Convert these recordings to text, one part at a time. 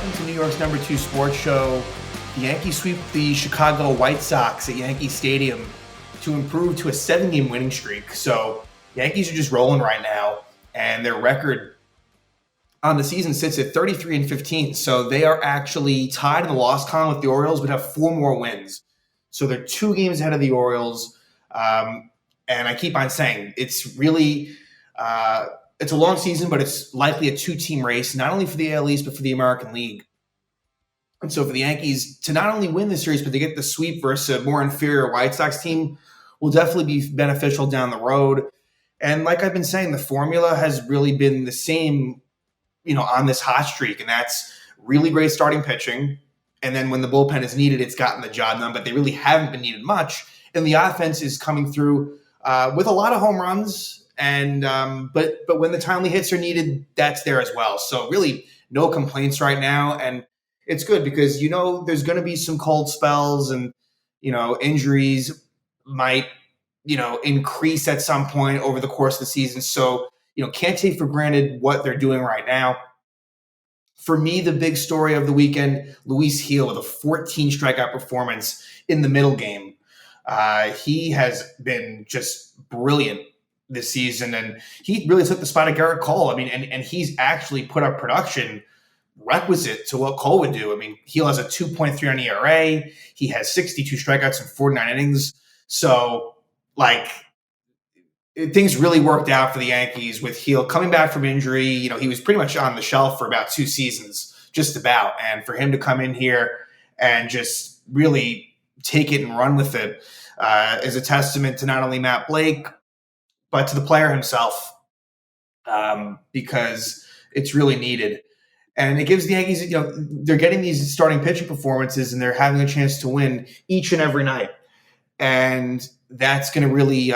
welcome to New York's #2 sports show. The Yankees sweep the Chicago White Sox at Yankee Stadium to improve to a 7-game winning streak. So Yankees are just rolling right now, and their record on the season sits at 33-15. So they are actually tied in the loss column with the Orioles, but have 4 more wins. So they're 2 games ahead of the Orioles. And I keep on saying it's really it's a long season, but it's likely a 2-team race, not only for the AL East, but for the American League. And so for the Yankees to not only win the series, but to get the sweep versus a more inferior White Sox team will definitely be beneficial down the road. And like I've been saying, the formula has really been the same, on this hot streak. And that's really great starting pitching. And then when the bullpen is needed, it's gotten the job done, but they really haven't been needed much. And the offense is coming through with a lot of home runs. And but when the timely hits are needed, that's there as well. So really no complaints right now. And it's good because, there's going to be some cold spells and, injuries might, increase at some point over the course of the season. So, can't take for granted what they're doing right now. For me, the big story of the weekend, Luis Gil with a 14 strikeout performance in the middle game. He has been just brilliant this season, and he really took the spot of Garrett Cole. I mean, and he's actually put up production requisite to what Cole would do. I mean, Gil has a 2.3 on ERA. He has 62 strikeouts in 49 innings. So, things really worked out for the Yankees with Gil coming back from injury. He was pretty much on the shelf for about 2 seasons, just about. And for him to come in here and just really take it and run with it is a testament to not only Matt Blake, but to the player himself, because it's really needed. And it gives the Yankees, they're getting these starting pitching performances and they're having a chance to win each and every night. And that's going to really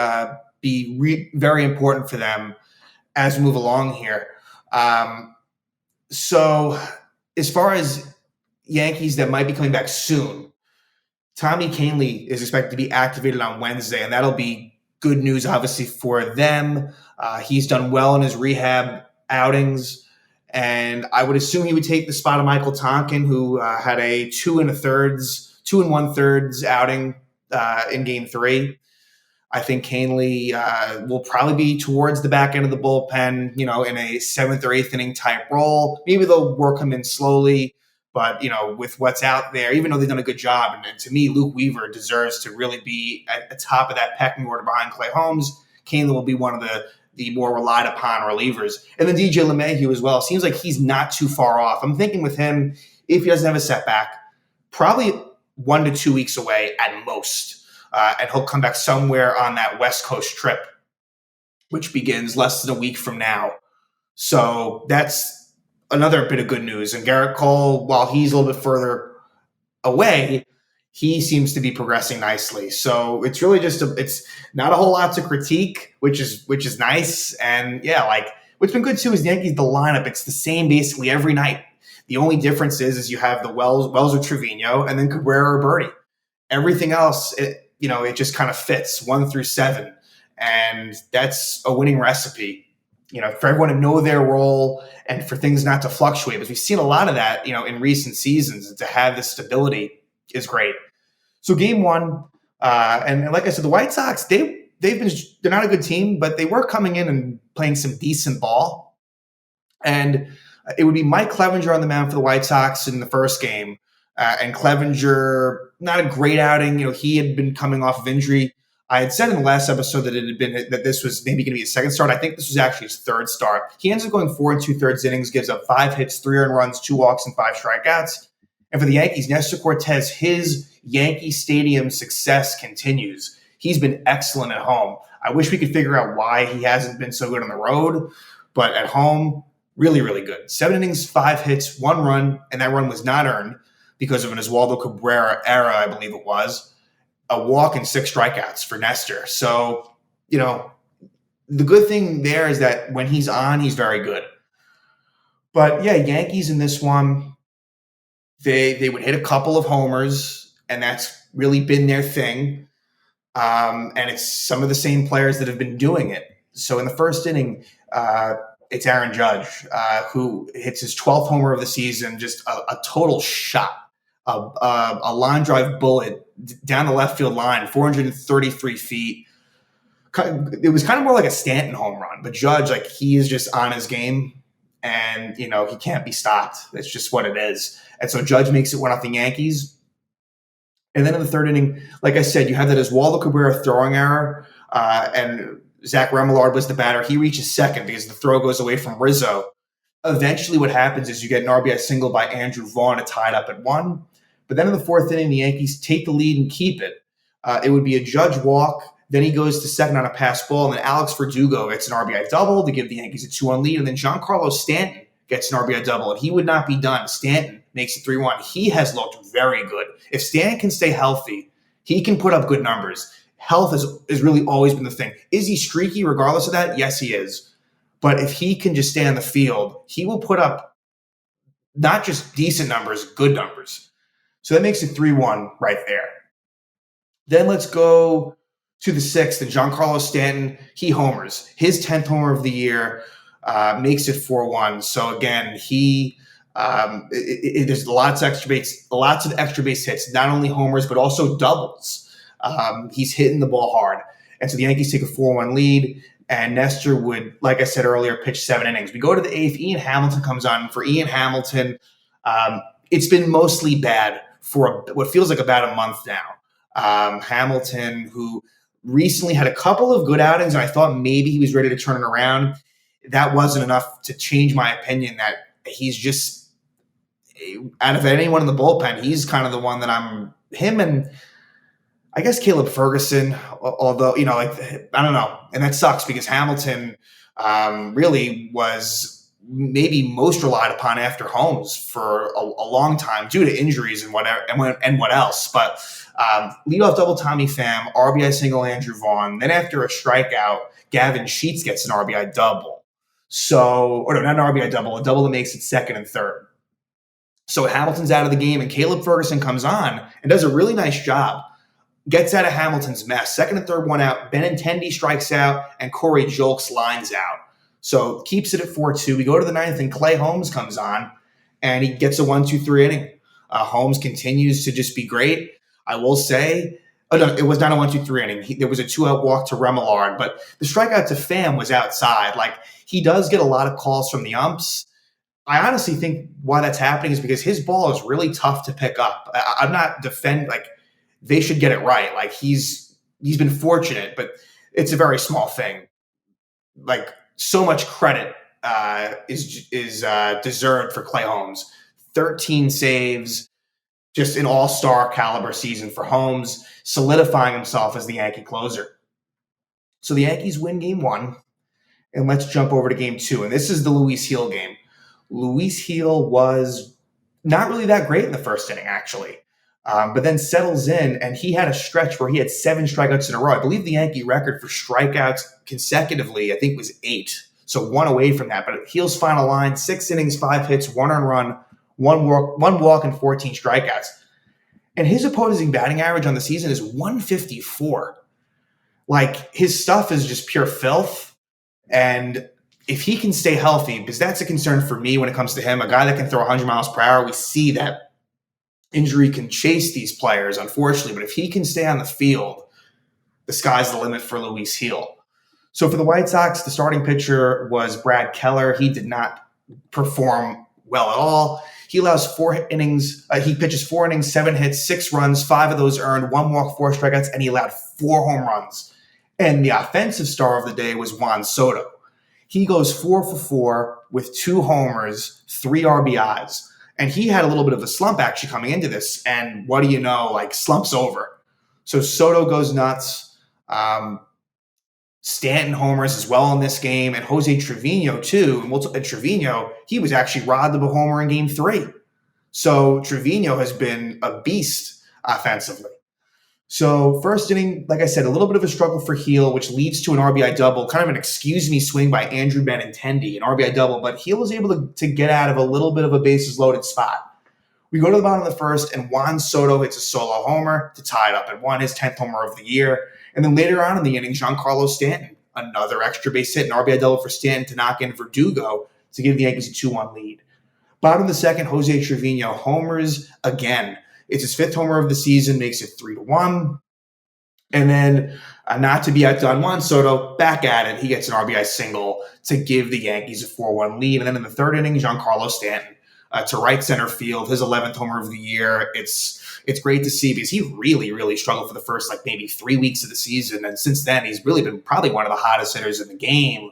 be very important for them as we move along here. So as far as Yankees that might be coming back soon, Tommy Kahnle is expected to be activated on Wednesday, and that'll be good news, obviously, for them. He's done well in his rehab outings, and I would assume he would take the spot of Michael Tonkin, who had a 2 1/3 outing in Game 3. I think Kahnle will probably be towards the back end of the bullpen, in a 7th or 8th inning type role. Maybe they'll work him in slowly. But, with what's out there, even though they've done a good job, and to me, Luke Weaver deserves to really be at the top of that pecking order behind Clay Holmes. Kahnle will be one of the more relied upon relievers. And then DJ LeMahieu as well. Seems like he's not too far off. I'm thinking with him, if he doesn't have a setback, probably 1 to 2 weeks away at most. And he'll come back somewhere on that West Coast trip, which begins less than a week from now. So that's another bit of good news. And Garrett Cole, while he's a little bit further away, he seems to be progressing nicely. So it's really it's not a whole lot to critique, which is nice. And yeah, what's been good too is the Yankees, the lineup, it's the same basically every night. The only difference is you have the Wells or Trevino, and then Cabrera or Birdie. Everything else, it just kind of fits 1 through 7. And that's a winning recipe. For everyone to know their role and for things not to fluctuate. Because we've seen a lot of that, in recent seasons. And to have this stability is great. So Game 1, and like I said, the White Sox, they're not a good team, but they were coming in and playing some decent ball. And it would be Mike Clevinger on the mound for the White Sox in the first game. And Clevinger, not a great outing. He had been coming off of injury. I had said in the last episode that this was maybe going to be his second start. I think this was actually his third start. He ends up going 4 2/3 innings, gives up 5 hits, 3 earned runs, 2 walks, and 5 strikeouts. And for the Yankees, Nestor Cortez, his Yankee Stadium success continues. He's been excellent at home. I wish we could figure out why he hasn't been so good on the road, but at home, really, really good. 7 innings, 5 hits, 1 run, and that run was not earned because of an Oswaldo Cabrera error, I believe it was. A walk and 6 strikeouts for Nestor. So, the good thing there is that when he's on, he's very good. But yeah, Yankees in this one, they would hit a couple of homers, and that's really been their thing. And it's some of the same players that have been doing it. So in the first inning, it's Aaron Judge, who hits his 12th homer of the season, just a total shot, a line drive bullet down the left field line, 433 feet. It was kind of more like a Stanton home run, but Judge, like, he is just on his game, and he can't be stopped. That's just what it is. And so Judge makes it 1-0 Yankees. And then in the third inning, like I said, you have that Oswaldo Cabrera throwing error, and Zach Remillard was the batter. He reaches second because the throw goes away from Rizzo. Eventually what happens is you get an RBI single by Andrew Vaughn to tie it up at 1. But then in the fourth inning, the Yankees take the lead and keep it. It would be a Judge walk. Then he goes to second on a pass ball, and then Alex Verdugo gets an RBI double to give the Yankees a 2-1 lead. And then Giancarlo Stanton gets an RBI double, and he would not be done. Stanton makes it 3-1. He has looked very good. If Stanton can stay healthy, he can put up good numbers. Health has really always been the thing. Is he streaky regardless of that? Yes, he is. But if he can just stay on the field, he will put up not just decent numbers, good numbers. So that makes it 3-1 right there. Then let's go to the sixth, and Giancarlo Stanton, he homers. His 10th homer of the year, makes it 4-1. So again, there's lots of extra base hits, not only homers, but also doubles. He's hitting the ball hard. And so the Yankees take a 4-1 lead, and Nestor would, like I said earlier, pitch 7 innings. We go to the eighth. Ian Hamilton comes on. For Ian Hamilton, it's been mostly bad for what feels like about a month now. Hamilton, who recently had a couple of good outings, and I thought maybe he was ready to turn it around. That wasn't enough to change my opinion that he's just, out of anyone in the bullpen, he's kind of the one that him and I guess Caleb Ferguson, although, I don't know. And that sucks because Hamilton really was maybe most relied upon after Holmes for a long time due to injuries and whatever, and what else. But leadoff double Tommy Pham, RBI single Andrew Vaughn. Then after a strikeout, Gavin Sheets gets an RBI double. Not an RBI double, a double that makes it second and third. So Hamilton's out of the game, and Caleb Ferguson comes on and does a really nice job. Gets out of Hamilton's mess. Second and third, 1 out. Benintendi strikes out, and Corey Julks lines out. So keeps it at 4-2. We go to the ninth, and Clay Holmes comes on, and he gets a 1-2-3 inning. Holmes continues to just be great. I will say, it was not a 1-2-3 inning. There was a 2-out walk to Remillard, but the strikeout to Pham was outside. Like, he does get a lot of calls from the umps. I honestly think why that's happening is because his ball is really tough to pick up. I'm not defending, they should get it right. Like, he's been fortunate, but it's a very small thing. Like, so much credit is deserved for Clay Holmes. 13 saves, just an all-star caliber season for Holmes, solidifying himself as the Yankee closer. So the Yankees win game 1, and let's jump over to game 2. And this is the Luis Gil game. Luis Gil was not really that great in the first inning, actually. But then settles in, and he had a stretch where he had 7 strikeouts in a row. I believe the Yankee record for strikeouts consecutively, I think, was 8. So 1 away from that. But Gil's final line, 6 innings, 5 hits, 1 earned run, 1 walk, and 14 strikeouts. And his opposing batting average on the season is 154. Like, his stuff is just pure filth. And if he can stay healthy, because that's a concern for me when it comes to him, a guy that can throw 100 miles per hour, we see that injury can chase these players, unfortunately. But if he can stay on the field, the sky's the limit for Luis Gil. So for the White Sox, the starting pitcher was Brad Keller. He did not perform well at all. He allows 4 innings. He pitches 4 innings, 7 hits, 6 runs, 5 of those earned, 1 walk, 4 strikeouts, and he allowed 4 home runs. And the offensive star of the day was Juan Soto. He goes 4 for 4 with 2 homers, 3 RBIs. And he had a little bit of a slump actually coming into this. And what do you know? Slump's over. So Soto goes nuts. Stanton homers as well in this game. And Jose Trevino, too. And Trevino, he was actually robbed of a homer in game 3. So Trevino has been a beast offensively. So first inning, like I said, a little bit of a struggle for Gil, which leads to an RBI double, kind of an excuse-me swing by Andrew Benintendi, an RBI double. But Gil was able to get out of a little bit of a bases-loaded spot. We go to the bottom of the first, and Juan Soto hits a solo homer to tie it up at 1, his 10th homer of the year. And then later on in the inning, Giancarlo Stanton, another extra base hit, an RBI double for Stanton to knock in Verdugo to give the Yankees a 2-1 lead. Bottom of the second, Jose Trevino homers again. It's his 5th homer of the season, makes it 3-1. And then, not to be outdone, Juan Soto back at it. He gets an RBI single to give the Yankees a 4-1 lead. And then in the 3rd inning, Giancarlo Stanton to right center field, his 11th homer of the year. It's great to see because he really, really struggled for the first maybe 3 weeks of the season. And since then, he's really been probably one of the hottest hitters in the game.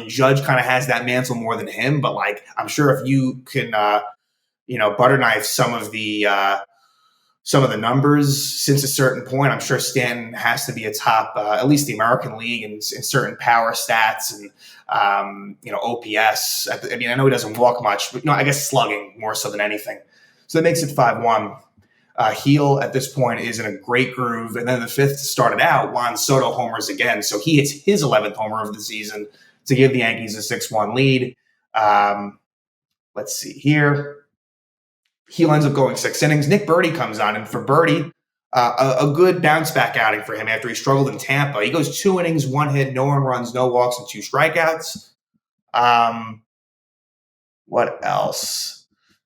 Judge kind of has that mantle more than him, but I'm sure if you can, butter knife some of the numbers since a certain point, I'm sure Stanton has to be atop at least the American League in certain power stats and OPS. I know he doesn't walk much, but I guess slugging more so than anything. So that makes it 5-1. Heel at this point is in a great groove, and then the 5th started out. Juan Soto homers again, so he hits his 11th homer of the season to give the Yankees a 6-1 lead. Let's see here. Heel ends up going 6 innings. Nick Burdi comes on, and for Burdi, a good bounce back outing for him after he struggled in Tampa. He goes 2 innings, 1 hit, no earned runs, no walks, and 2 strikeouts. What else?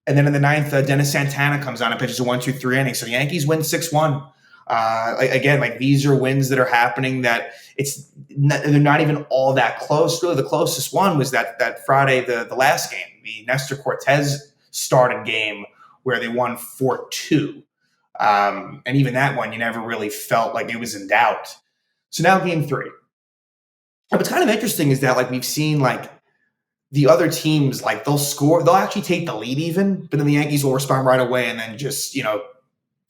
And then in the 9th, Dennis Santana comes on and pitches a 1-2-3 inning. So the Yankees win 6-1. These are wins that are happening that they're not even all that close. Really, the closest one was that Friday, the last game, the Nestor Cortez started game where they won 4-2. And even that one, you never really felt like it was in doubt. So now game 3. What's kind of interesting is that we've seen the other teams, they'll score, they'll actually take the lead even, but then the Yankees will respond right away and then just,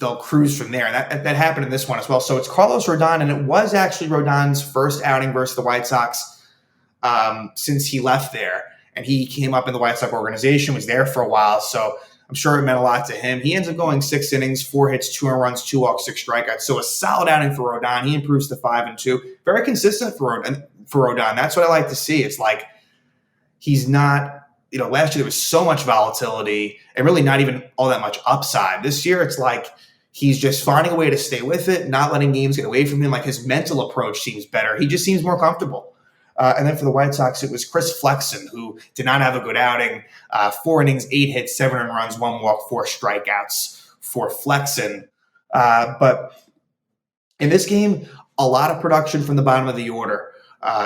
they'll cruise from there. And that happened in this one as well. So it's Carlos Rodon, and it was actually Rodon's first outing versus the White Sox since he left there. And he came up in the White Sox organization, was there for a while. So I'm sure it meant a lot to him. He ends up going 6 innings, 4 hits, 2 earned runs, 2 walks, 6 strikeouts. So a solid outing for Rodon. He improves to 5-2. Very consistent for Rodon. That's what I like to see. It's he's not, last year there was so much volatility and really not even all that much upside. This year it's he's just finding a way to stay with it, not letting games get away from him. His mental approach seems better. He just seems more comfortable. And then for the White Sox, it was Chris Flexen, who did not have a good outing. 4 innings, 8 hits, 7 earned runs, 1 walk, 4 strikeouts for Flexen. But in this game, a lot of production from the bottom of the order.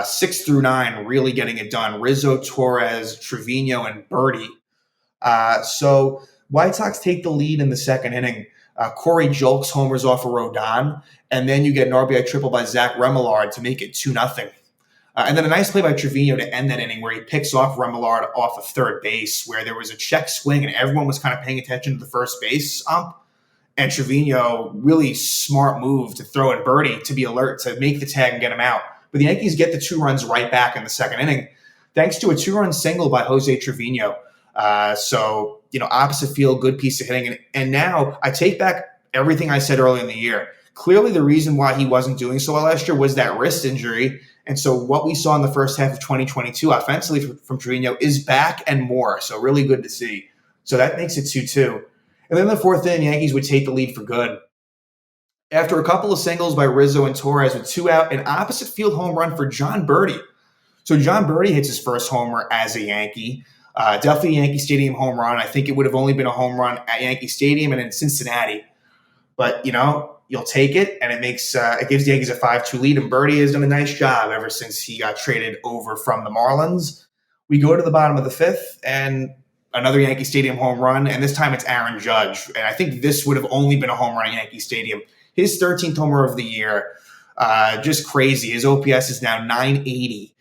6 through 9 really getting it done. Rizzo, Torres, Trevino, and Burdi. So White Sox take the lead in the 2nd inning. Corey Julks homers off of Rodon, and then you get an RBI triple by Zach Remillard to make it 2-0. And then a nice play by Trevino to end that inning where he picks off Remillard off of third base, where there was a check swing and everyone was kind of paying attention to the first base ump. And Trevino, really smart move to throw in Burdi to be alert, to make the tag and get him out. But the Yankees get the 2 runs right back in the 2nd inning, thanks to a 2-run single by Jose Trevino. Opposite field, good piece of hitting. And now I take back everything I said earlier in the year. Clearly the reason why he wasn't doing so well last year was that wrist injury. And so what we saw in the first half of 2022 offensively from Trevino is back and more. So really good to see. So that makes it 2-2. And then in the 4th inning, the Yankees would take the lead for good. After a couple of singles by Rizzo and Torres with 2 out, an opposite field home run for John Burdi. So John Burdi hits his first homer as a Yankee. Definitely a Yankee Stadium home run. I think it would have only been a home run at Yankee Stadium and in Cincinnati. But, you'll take it, and it gives the Yankees a 5-2 lead, and Burdi has done a nice job ever since he got traded over from the Marlins. We go to the bottom of the 5th, and another Yankee Stadium home run, and this time it's Aaron Judge. And I think this would have only been a home run at Yankee Stadium. His 13th homer of the year, just crazy. His OPS is now 980.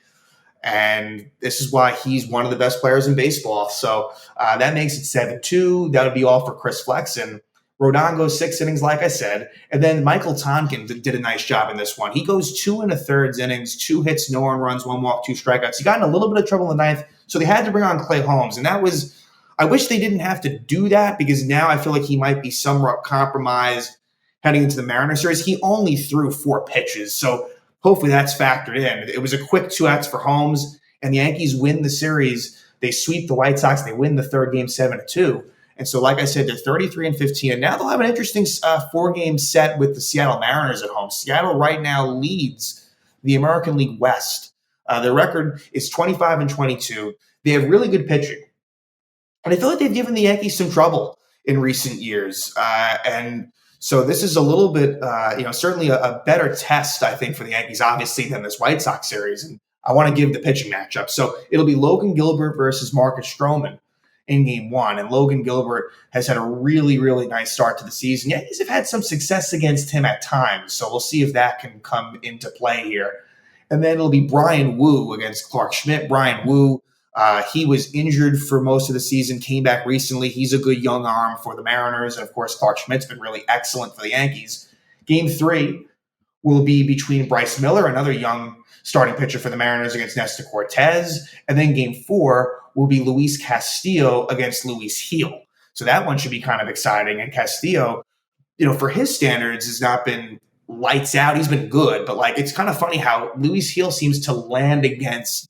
And this is why he's one of the best players in baseball. So that makes it 7-2. That would be all for Chris Flexen. Rodon goes 6 innings, like I said. And then Michael Tonkin did a nice job in this one. He goes 2 1/3 innings, 2 hits, no earned runs, 1 walk, 2 strikeouts. He got in a little bit of trouble in the 9th, so they had to bring on Clay Holmes. And that was – I wish they didn't have to do that, because now I feel like he might be somewhat compromised heading into the Mariners series. He only threw 4 pitches, so hopefully that's factored in. It was a quick 2 outs for Holmes, and the Yankees win the series. They sweep the White Sox. They win the 3rd game 7-2. And so, like I said, they're 33-15, and now they'll have an interesting 4-game set with the Seattle Mariners at home. Seattle right now leads the American League West. Their record is 25-22. They have really good pitching. And I feel like they've given the Yankees some trouble in recent years. And so this is a little bit, certainly a better test, I think, for the Yankees, obviously, than this White Sox series. And I want to give the pitching matchup. So it'll be Logan Gilbert versus Marcus Stroman in game one. And Logan Gilbert has had a really, really nice start to the season. Yankees have had some success against him at times. So we'll see if that can come into play here. And then it'll be Brian Wu against Clark Schmidt. Brian Wu, he was injured for most of the season, came back recently. He's a good young arm for the Mariners. And, of course, Clark Schmidt's been really excellent for the Yankees. Game three will be between Bryce Miller, another young starting pitcher for the Mariners, against Nestor Cortez. And then game four will be Luis Castillo against Luis Gil. So that one should be kind of exciting. And Castillo, for his standards, has not been lights out. He's been good, but it's kind of funny how Luis Gil seems to land against,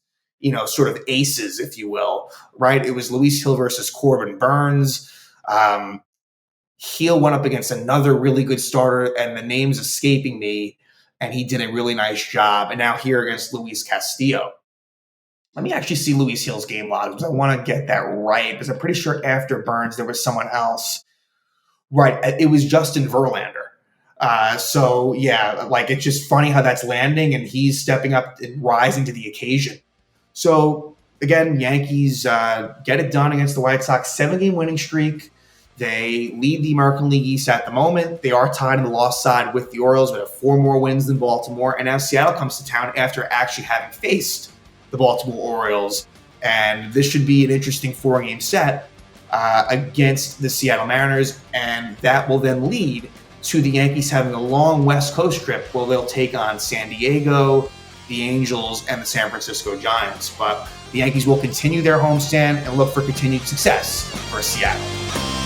sort of aces, if you will, right? It was Luis Gil versus Corbin Burns. Gil went up against another really good starter, and the name's escaping me, and he did a really nice job. And now here against Luis Castillo. Let me actually see Luis Gil's game log because I want to get that right, because I'm pretty sure after Burns there was someone else. Right, it was Justin Verlander. It's just funny how that's landing, and he's stepping up and rising to the occasion. So, again, Yankees get it done against the White Sox. 7-game winning streak. They lead the American League East at the moment. They are tied in the loss side with the Orioles, but have 4 more wins than Baltimore. And now Seattle comes to town after actually having faced the Baltimore Orioles. And this should be an interesting 4-game set against the Seattle Mariners. And that will then lead to the Yankees having a long West Coast trip where they'll take on San Diego, the Angels, and the San Francisco Giants. But the Yankees will continue their homestand and look for continued success for Seattle.